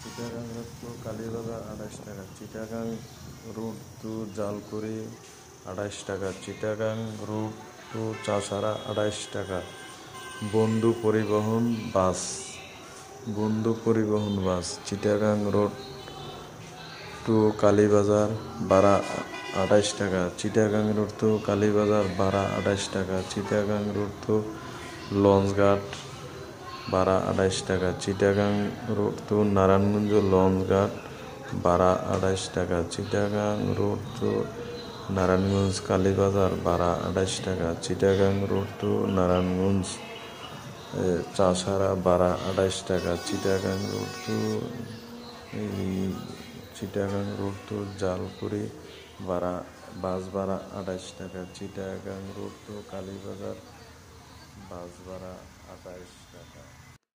Chittagong road two Kalibazar 28 টাকা, Chittagong root two Jalkuri 28 টাকা, Chittagong root two Chashara 28 টাকা, বন্ধু পরিবহন বাস, চিটাগাং রোড টু কালীবাজার ভাড়া 28 টাকা, চিটাগাং রোড টু কালীবাজার ভাড়া 28 টাকা, চিটাগাং রোড টু লঞ্চঘাট ভাড়া 28 টাকা, চিটাগাং রোড টু নারায়ণগঞ্জ লঞ্চঘাট ভাড়া 28 টাকা, চিটাগাং রোড টু নারায়ণগঞ্জ কালীবাজার ভাড়া 28 টাকা, চিটাগাং রোড টু নারায়ণগঞ্জ চাষারা ভাড়া 28 টাকা, চিটাগাং রোড টু জালকুড়ি বাস ভাড়া 28 টাকা, চিটাগাং রোড টু কালীবাজার বাস ভাড়া 28 টাকা।